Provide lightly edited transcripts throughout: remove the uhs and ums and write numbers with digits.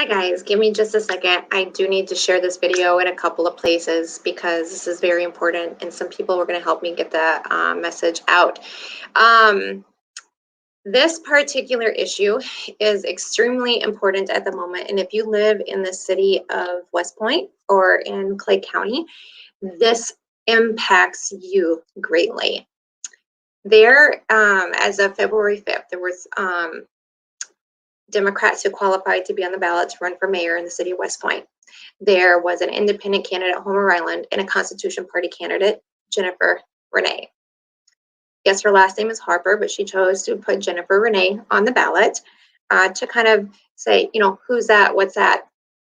guys, give me just a second. I do need to share this video in a couple of places because this is very important and some people were going to help me get the message out. This particular issue is extremely important at the moment, and if you live in the city of West Point or in Clay County, this impacts you greatly. There, as of February 5th, there was Democrats who qualified to be on the ballot to run for mayor in the city of West Point. There was an independent candidate, Homer Island, and a Constitution Party candidate, Jennifer Rene. Yes, her last name is Harper, but she chose to put Jennifer Rene on the ballot to kind of say, you know, who's that? What's that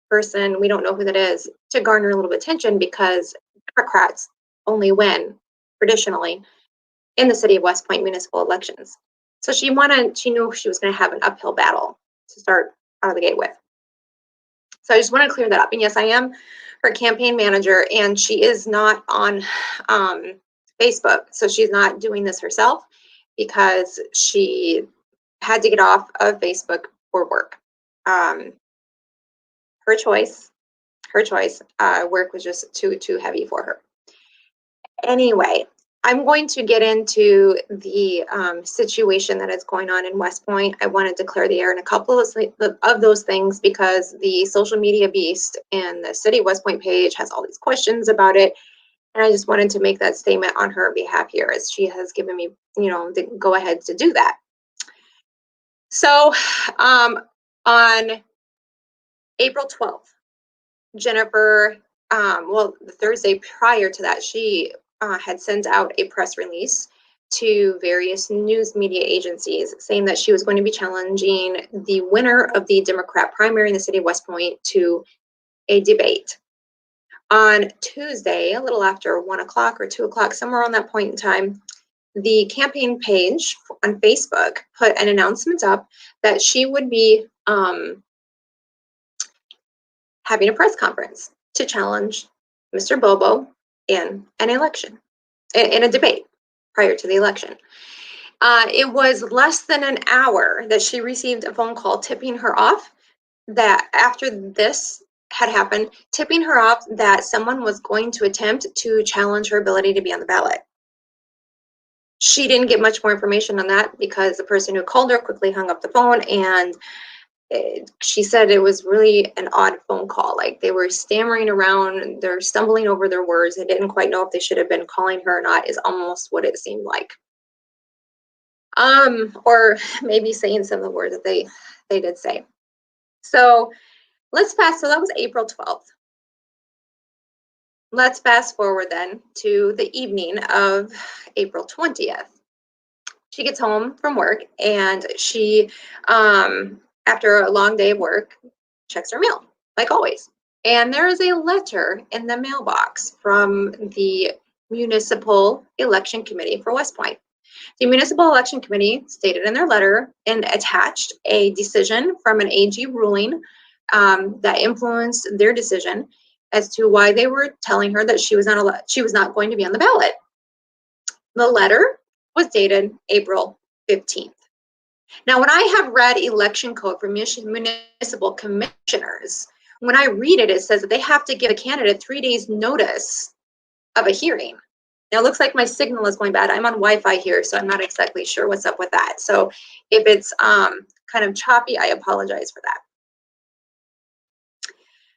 person? We don't know who that is, to garner a little bit of attention because Democrats only win traditionally in the city of West Point municipal elections. So she knew she was going to have an uphill battle to start out of the gate with. So I just want to clear that up. And yes, I am her campaign manager, and she is not on Facebook. So she's not doing this herself because she had to get off of Facebook for work. Her choice. Work was just too heavy for her. Anyway, I'm going to get into the situation that is going on in West Point. I wanted to clear the air in a couple of those things because the social media beast and the City of West Point page has all these questions about it. And I just wanted to make that statement on her behalf here, as she has given me, you know, the go ahead to do that. So on April 12th, Jennifer, the Thursday prior to that, she had sent out a press release to various news media agencies saying that she was going to be challenging the winner of the Democrat primary in the city of West Point to a debate. On Tuesday, a little after 1 o'clock or 2 o'clock, somewhere on that point in time, the campaign page on Facebook put an announcement up that she would be having a press conference to challenge Mr. Bobo in an election, in a debate prior to the election. It was less than an hour that she received a phone call tipping her off that after this had happened, tipping her off that someone was going to attempt to challenge her ability to be on the ballot. She didn't get much more information on that because the person who called her quickly hung up the phone, and she said it was really an odd phone call. Like, they were stammering around, they're stumbling over their words. They didn't quite know if they should have been calling her or not, is almost what it seemed like. Or maybe saying some of the words that they did say. So so that was April 12th. Let's fast forward then to the evening of April 20th. She gets home from work, and she, after a long day of work, checks her mail, like always. And there is a letter in the mailbox from the Municipal Election Committee for West Point. The Municipal Election Committee stated in their letter and attached a decision from an AG ruling that influenced their decision as to why they were telling her that she was not going to be on the ballot. The letter was dated April 15th. Now, when I have read election code for municipal commissioners, when I read it, it says that they have to give a candidate 3 days notice of a hearing. Now, it looks like my signal is going bad. I'm on Wi-Fi here, so I'm not exactly sure what's up with that. So if it's kind of choppy, I apologize for that.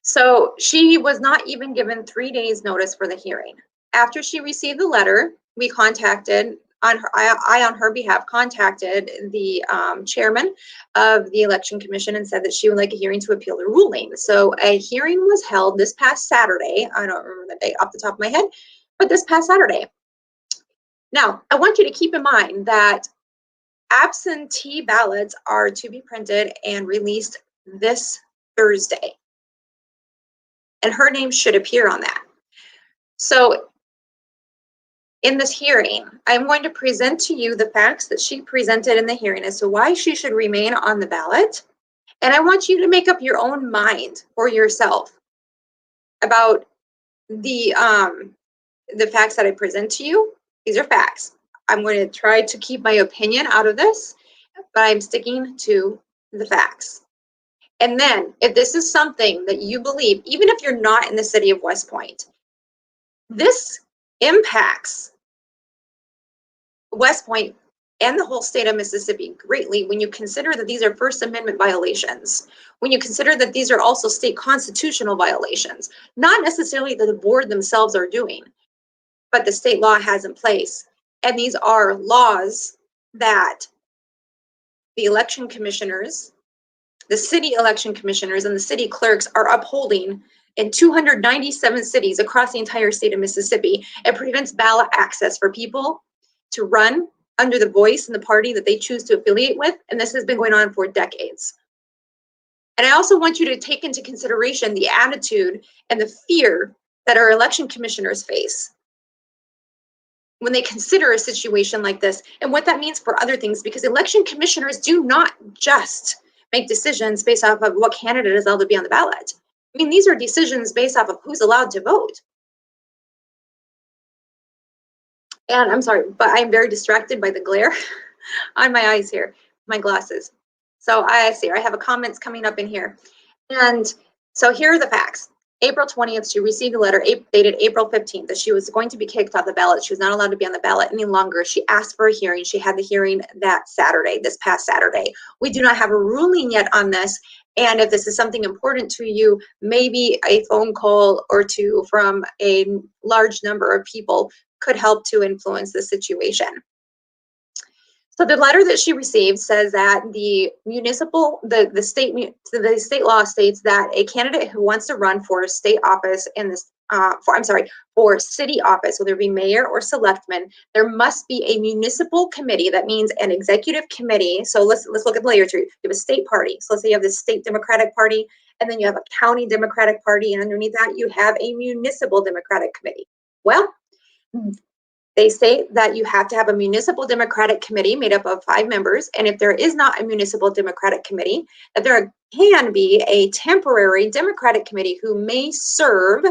So she was not even given 3 days notice for the hearing. After she received the letter, we contacted, I on her behalf contacted the chairman of the election commission and said that she would like a hearing to appeal the ruling. So a hearing was held this past Saturday. I don't remember the date off the top of my head, but this past Saturday. Now, I want you to keep in mind that absentee ballots are to be printed and released this Thursday. And her name should appear on that. So in this hearing, I'm going to present to you the facts that she presented in the hearing as to why she should remain on the ballot. And I want you to make up your own mind for yourself about the facts that I present to you. These are facts. I'm going to try to keep my opinion out of this, but I'm sticking to the facts. And then if this is something that you believe, even if you're not in the city of West Point, this impacts West Point and the whole state of Mississippi greatly when you consider that these are First Amendment violations, when you consider that these are also state constitutional violations, not necessarily that the board themselves are doing, but the state law has in place. And these are laws that the election commissioners, the city election commissioners, and the city clerks are upholding in 297 cities across the entire state of Mississippi. It prevents ballot access for people to run under the voice and the party that they choose to affiliate with, and this has been going on for decades. And I also want you to take into consideration the attitude and the fear that our election commissioners face when they consider a situation like this and what that means for other things, because election commissioners do not just make decisions based off of what candidate is allowed to be on the ballot. I mean, these are decisions based off of who's allowed to vote. And I'm sorry, but I'm very distracted by the glare on my eyes here, my glasses. So I see, I have a comments coming up in here. And so here are the facts. April 20th, she received a letter dated April 15th that she was going to be kicked off the ballot. She was not allowed to be on the ballot any longer. She asked for a hearing. She had the hearing that Saturday, this past Saturday. We do not have a ruling yet on this. And if this is something important to you, maybe a phone call or two from a large number of people could help to influence the situation. So the letter that she received says that the state law states that a candidate who wants to run for state office in this, for city office, whether it be mayor or selectman, there must be a municipal committee. That means an executive committee. So let's look at the layer 2. You have a state party. So let's say you have the state Democratic Party, and then you have a county Democratic Party, and underneath that you have a municipal Democratic committee. Well, they say that you have to have a municipal Democratic committee made up of 5 members. And if there is not a municipal Democratic committee, that there can be a temporary Democratic committee who may serve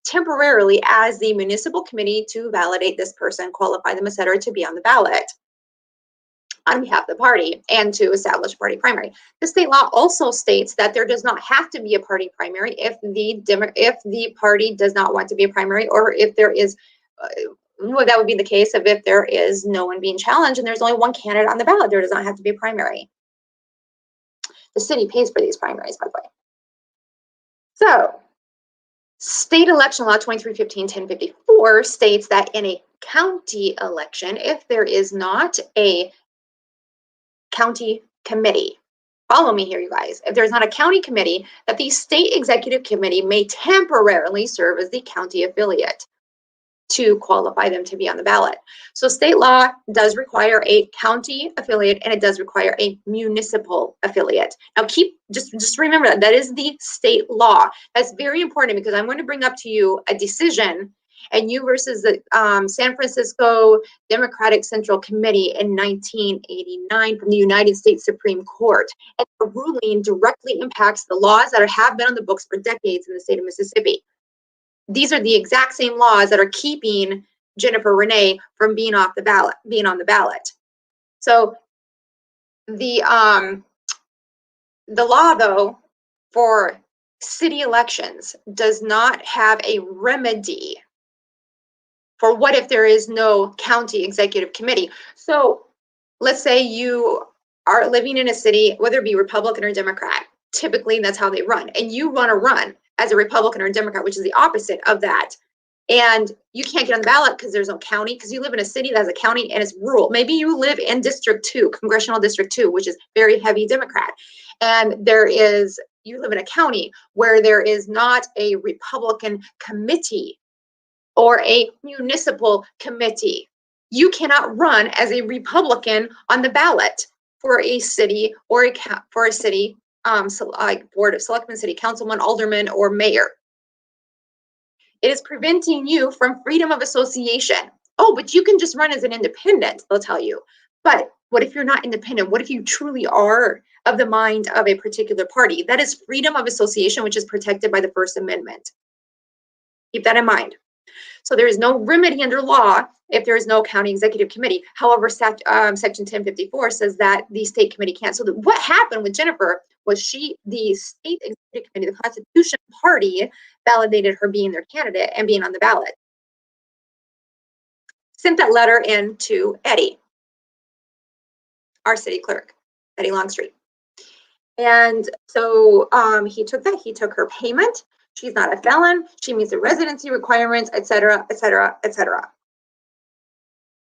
temporarily as the municipal committee to validate this person, qualify them, etc., to be on the ballot on behalf of the party and to establish party primary. The state law also states that there does not have to be a party primary if the party does not want to be a primary, or if there is, well, that would be the case of if there is no one being challenged and there's only one candidate on the ballot. There does not have to be a primary. The city pays for these primaries, by the way. So, state election law 2315-1054 states that in a county election, if there is not a county committee. Follow me here, you guys. If there's not a county committee, that the state executive committee may temporarily serve as the county affiliate to qualify them to be on the ballot. So state law does require a county affiliate, and it does require a municipal affiliate. Now just remember that is the state law. That's very important, because I'm going to bring up to you a decision, and you versus the San Francisco Democratic Central Committee in 1989 from the United States Supreme Court. And the ruling directly impacts the laws that have been on the books for decades in the state of Mississippi. These are the exact same laws that are keeping Jennifer Rene from being on the ballot. So the law, though, for city elections does not have a remedy for what if there is no county executive committee. So let's say you are living in a city, whether it be Republican or Democrat, typically that's how they run, and you want to run as a Republican or a Democrat, which is the opposite of that, and you can't get on the ballot because there's no county, because you live in a city that has a county and it's rural. Maybe you live in District 2, Congressional District 2, which is very heavy Democrat, and you live in a county where there is not a Republican committee or a municipal committee. You cannot run as a Republican on the ballot for a city or like Board of Selectmen, City Councilman, Alderman, or Mayor. It is preventing you from freedom of association. Oh, but you can just run as an independent, they'll tell you. But what if you're not independent? What if you truly are of the mind of a particular party? That is freedom of association, which is protected by the First Amendment. Keep that in mind. So there is no remedy under law if there is no county executive committee. However, section 1054 says that the state committee can. So what happened with Jennifer was the state executive committee, the Constitution Party, validated her being their candidate and being on the ballot. Sent that letter in to Eddie, our city clerk, Eddie Longstreet. And so he took that. He took her payment. She's not a felon. She meets the residency requirements, et cetera, et cetera, et cetera.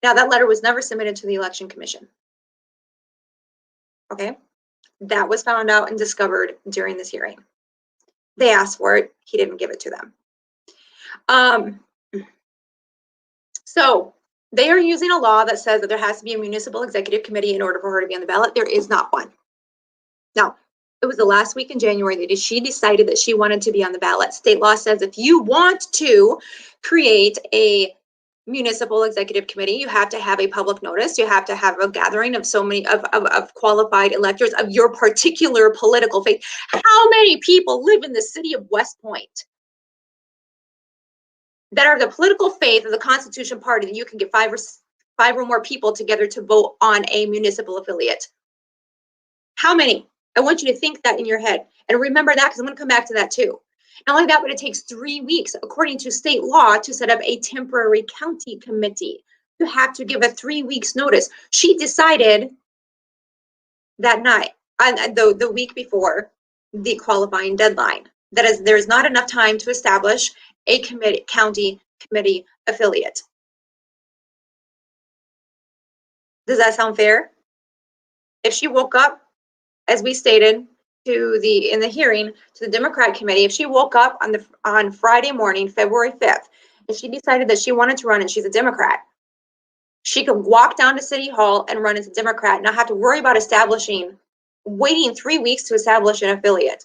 Now, that letter was never submitted to the Election Commission. Okay? That was found out and discovered during this hearing. They asked for it. He didn't give it to them. So they are using a law that says that there has to be a municipal executive committee in order for her to be on the ballot. There is not one. Now, it was the last week in January that she decided that she wanted to be on the ballot. State law says if you want to create a municipal executive committee, you have to have a public notice. You have to have a gathering of so many of qualified electors of your particular political faith. How many people live in the city of West Point that are the political faith of the Constitution Party that you can get five or more people together to vote on a municipal affiliate? How many? I want you to think that in your head and remember that, because I'm going to come back to that too. Not only that, but it takes 3 weeks, according to state law, to set up a temporary county committee. You have to give a 3 weeks notice. She decided that night, the week before the qualifying deadline, that there's not enough time to establish a county committee affiliate. Does that sound fair? If she woke up, as we stated in the hearing to the Democrat committee, if she woke up on Friday morning, February 5th, and she decided that she wanted to run and she's a Democrat, she could walk down to City Hall and run as a Democrat, not have to worry about waiting 3 weeks to establish an affiliate.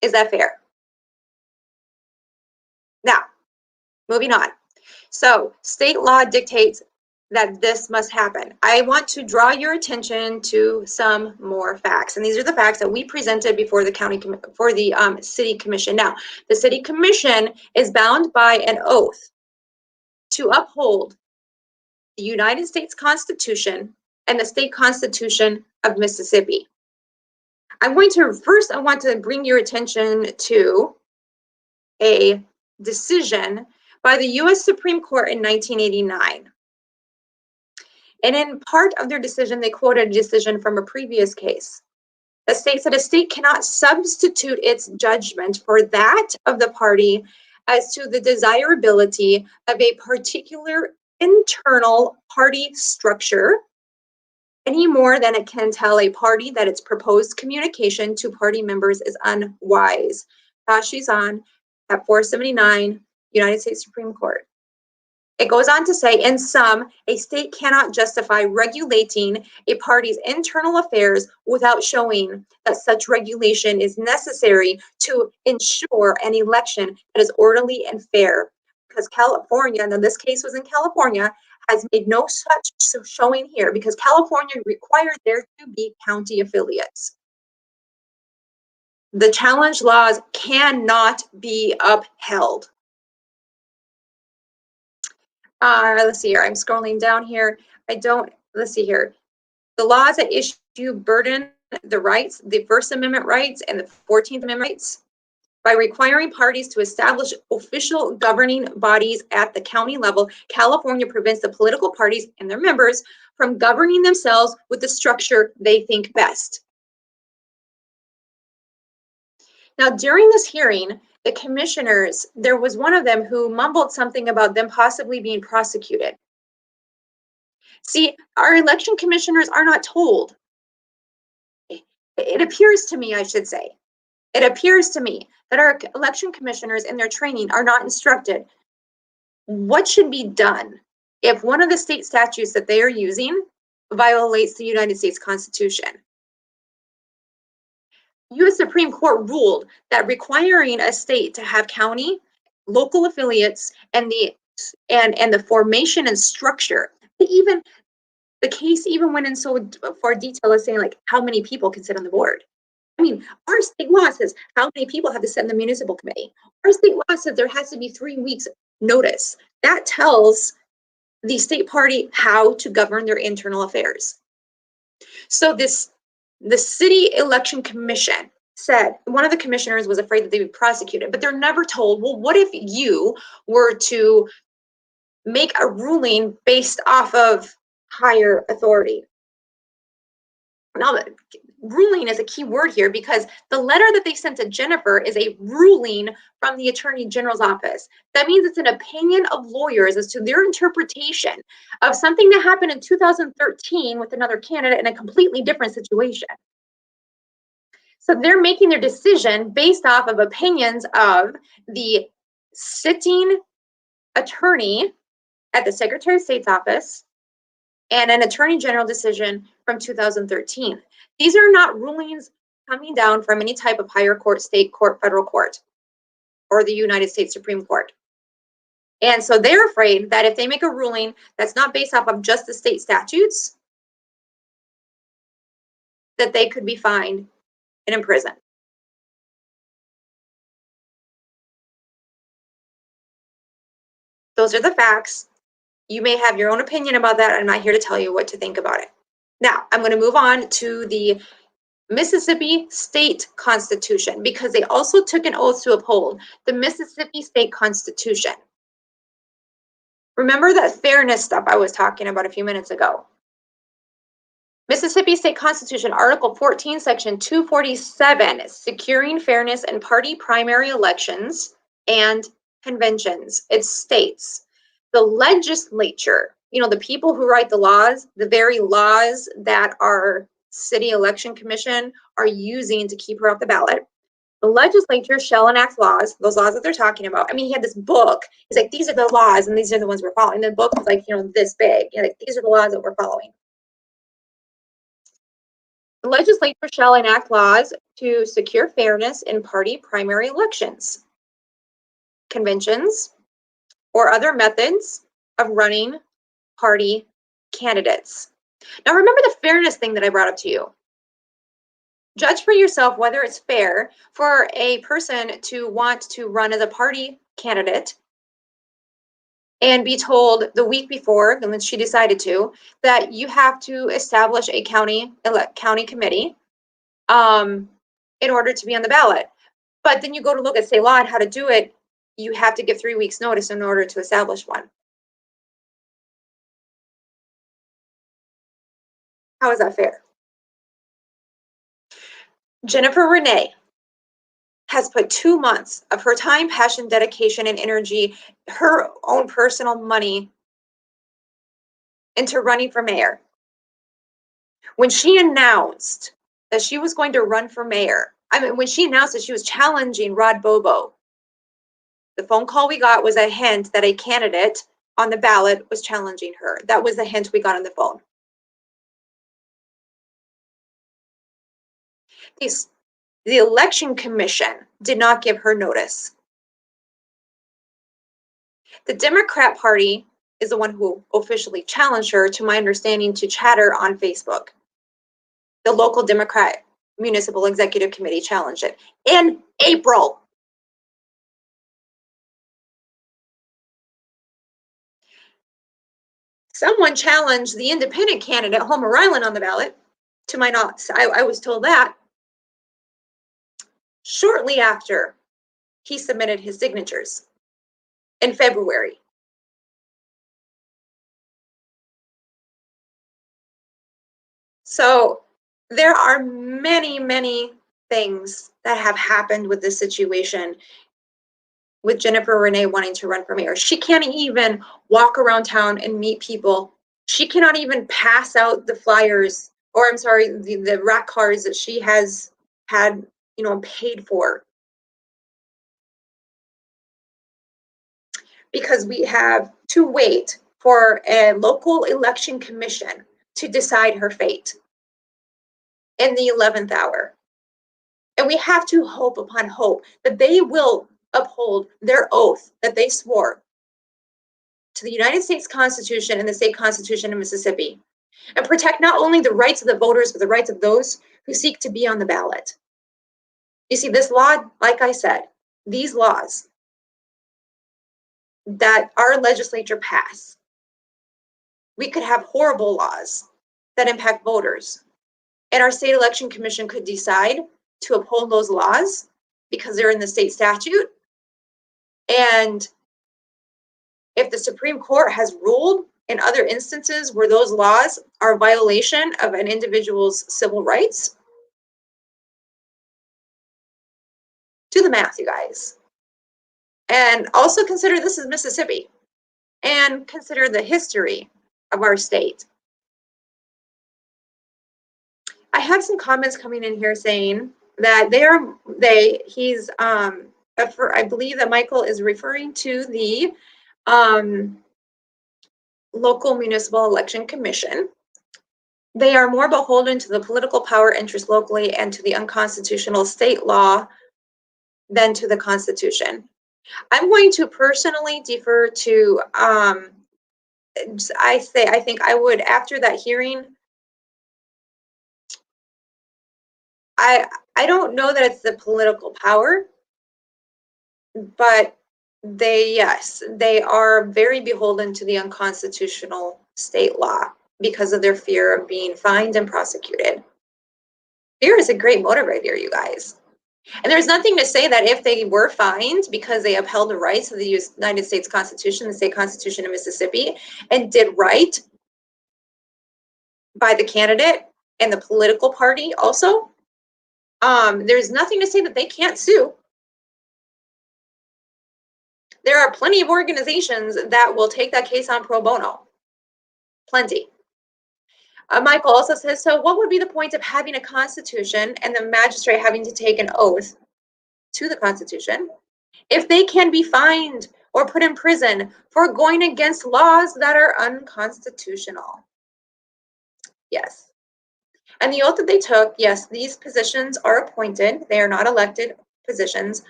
Is that fair? Now, moving on. So state law dictates that this must happen. I want to draw your attention to some more facts, and these are the facts that we presented before the city commission. Now, the city commission is bound by an oath to uphold the United States Constitution and the state constitution of Mississippi. I want to bring your attention to a decision by the U.S. Supreme Court in 1989. And in part of their decision, they quoted a decision from a previous case that states that a state cannot substitute its judgment for that of the party as to the desirability of a particular internal party structure any more than it can tell a party that its proposed communication to party members is unwise. She's on at 479, United States Supreme Court. It goes on to say, in sum, a state cannot justify regulating a party's internal affairs without showing that such regulation is necessary to ensure an election that is orderly and fair. Because California, and this case was in California, has made no such showing here because California required there to be county affiliates. The challenge laws cannot be upheld. Let's see here. I'm scrolling down here. Let's see here. The laws at issue burden the rights, the First Amendment rights and the 14th Amendment rights by requiring parties to establish official governing bodies at the county level. California prevents the political parties and their members from governing themselves with the structure they think best. Now, during this hearing, the commissioners, there was one of them who mumbled something about them possibly being prosecuted. See, our election commissioners are not told. It appears to me, I should say, it appears to me that our election commissioners in their training are not instructed what should be done if one of the state statutes that they are using violates the United States Constitution. U.S. Supreme Court ruled that requiring a state to have county, local affiliates, and the formation and structure, even the case even went in so far detail as saying like how many people can sit on the board. I mean, our state law says how many people have to sit in the municipal committee. Our state law says there has to be 3 weeks notice. That tells the state party how to govern their internal affairs. So the city election commission said, one of the commissioners was afraid that they'd be prosecuted, but they're never told, well, what if you were to make a ruling based off of higher authority? Now, ruling is a key word here because the letter that they sent to Jennifer is a ruling from the Attorney General's office. That means it's an opinion of lawyers as to their interpretation of something that happened in 2013 with another candidate in a completely different situation. So they're making their decision based off of opinions of the sitting attorney at the Secretary of State's office and an Attorney General decision from 2013. These are not rulings coming down from any type of higher court, state court, federal court, or the United States Supreme Court. And so they're afraid that if they make a ruling that's not based off of just the state statutes, that they could be fined and imprisoned. Those are the facts. You may have your own opinion about that. I'm not here to tell you what to think about it. Now, I'm going to move on to the Mississippi State Constitution because they also took an oath to uphold the Mississippi State Constitution. Remember that fairness stuff I was talking about a few minutes ago. Mississippi State Constitution, Article 14, Section 247, securing fairness in party primary elections and conventions. It states, the legislature, the people who write the laws, the very laws that our city election commission are using to keep her off the ballot, the legislature shall enact laws, those laws that they're talking about. I mean, he had this book. He's like, these are the laws, and these are the ones we're following. The book was like, this big. Like, these are the laws that we're following. The legislature shall enact laws to secure fairness in party primary elections, conventions, or other methods of running party candidates. Now, remember the fairness thing that I brought up to you. Judge for yourself whether it's fair for a person to want to run as a party candidate and be told the week before, when she decided to, that you have to establish a county committee in order to be on the ballot. But then you go to look at state law and how to do it, you have to give 3 weeks notice in order to establish one. How is that fair? Jennifer Rene has put 2 months of her time, passion, dedication, and energy, her own personal money, into running for mayor. When she announced that she was going to run for mayor, when she announced that she was challenging Rod Bobo, the phone call we got was a hint that a candidate on the ballot was challenging her. That was the hint we got on the phone. The election commission did not give her notice. The Democrat Party is the one who officially challenged her, to my understanding, to chatter on Facebook. The local Democrat Municipal Executive Committee challenged it in April. Someone challenged the independent candidate, Homer Ryland, on the ballot. To my knowledge, I was told that shortly after he submitted his signatures in February. So there are many, many things that have happened with this situation with Jennifer Rene wanting to run for mayor. She can't even walk around town and meet people. She cannot even pass out the flyers, or I'm sorry, the rack cards that she has had, paid for. Because we have to wait for a local election commission to decide her fate in the 11th hour. And we have to hope upon hope that they will uphold their oath that they swore to the United States Constitution and the state constitution of Mississippi, and protect not only the rights of the voters, but the rights of those who seek to be on the ballot. You see, this law, like I said, these laws that our legislature pass, we could have horrible laws that impact voters. And our state election commission could decide to uphold those laws because they're in the state statute. And if the Supreme Court has ruled in other instances where those laws are a violation of an individual's civil rights, do the math, you guys. And also consider this is Mississippi, and consider the history of our state. I have some comments coming in here saying that I believe that Michael is referring to the local municipal election commission. They are more beholden to the political power interest locally and to the unconstitutional state law than to the Constitution. I'm going to personally defer to, I think I would, after that hearing, I don't know that it's the political power, but yes, they are very beholden to the unconstitutional state law because of their fear of being fined and prosecuted. Fear is a great motivator, you guys. And there's nothing to say that if they were fined because they upheld the rights of the United States Constitution, the state constitution of Mississippi, and did right by the candidate and the political party also, there's nothing to say that they can't sue. There are plenty of organizations that will take that case on pro bono. Plenty. Michael also says, so what would be the point of having a constitution and the magistrate having to take an oath to the Constitution if they can be fined or put in prison for going against laws that are unconstitutional? Yes. And the oath that they took, yes, these positions are appointed. They are not elected positions.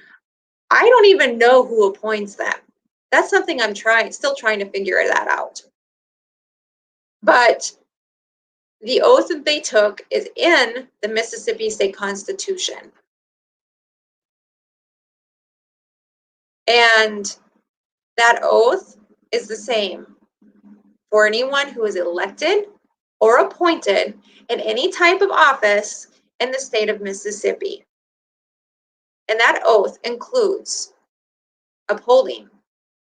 I don't even know who appoints them. That's something I'm still trying to figure that out. But the oath that they took is in the Mississippi State Constitution. And that oath is the same for anyone who is elected or appointed in any type of office in the state of Mississippi. And that oath includes upholding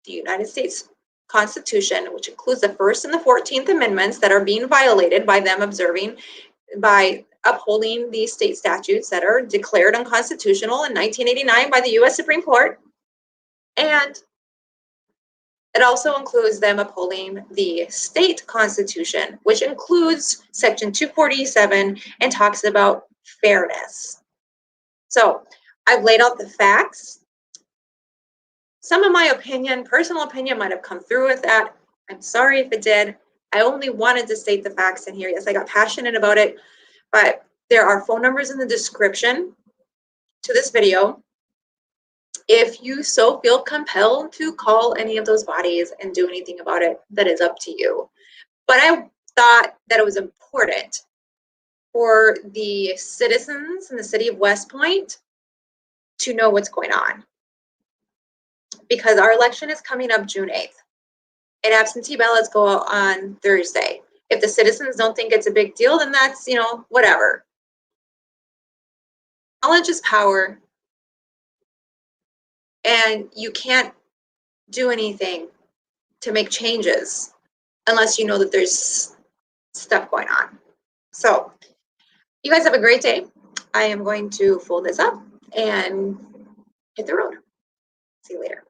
the United States Constitution, which includes the First and the 14th Amendments that are being violated by them by upholding these state statutes that are declared unconstitutional in 1989 by the U.S. Supreme Court. And it also includes them upholding the state constitution, which includes Section 247 and talks about fairness. So I've laid out the facts. Some of my personal opinion might have come through with that. I'm sorry if it did. I only wanted to state the facts in here. Yes, I got passionate about it, but there are phone numbers in the description to this video. If you so feel compelled to call any of those bodies and do anything about it, that is up to you. But I thought that it was important for the citizens in the city of West Point to know what's going on, because our election is coming up June 8th, and absentee ballots go out on Thursday. If the citizens don't think it's a big deal, then that's, whatever. Knowledge is power, and you can't do anything to make changes unless you know that there's stuff going on. So you guys have a great day. I am going to fold this up and hit the road. See you later.